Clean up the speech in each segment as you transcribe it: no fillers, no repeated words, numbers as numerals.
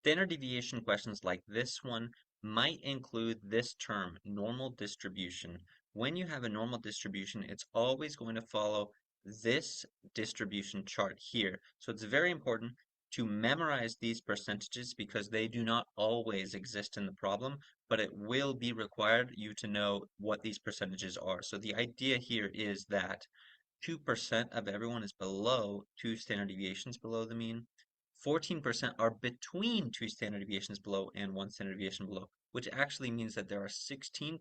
Standard deviation questions like this one might include this term, normal distribution. When you have a normal distribution, it's always going to follow this distribution chart here. So it's very important to memorize these percentages because they do not always exist in the problem, but it will be required you to know what these percentages are. So the idea here is that 2% of everyone is below 2 standard deviations below the mean. 14% are between 2 standard deviations below and 1 standard deviation below, which actually means that there are 16%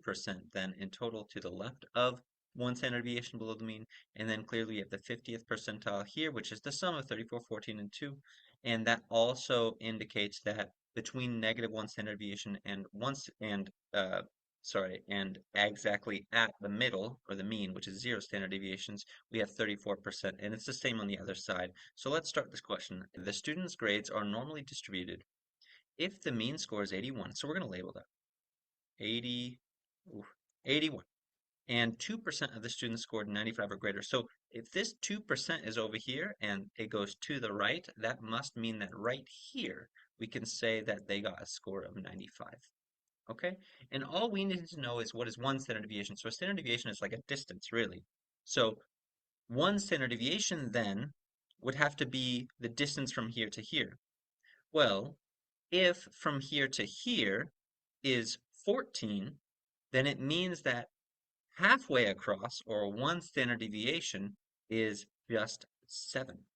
then in total to the left of 1 standard deviation below the mean. And then clearly we have the 50th percentile here, which is the sum of 34, 14, and 2. And that also indicates that between -1 standard deviation and and exactly at the middle or the mean, which is 0 standard deviations, we have 34%, and it's the same on the other side. So let's start this question. The student's grades are normally distributed if the mean score is 81. So we're going to label that 80, ooh, 81. And 2% of the students scored 95 or greater. So if this 2% is over here and it goes to the right, that must mean that right here we can say that they got a score of 95. Okay? And all we need to know is what is 1 standard deviation. So a standard deviation is like a distance, really. So 1 standard deviation then would have to be the distance from here to here. Well, if from here to here is 14, then it means that halfway across, or 1 standard deviation, is just 7.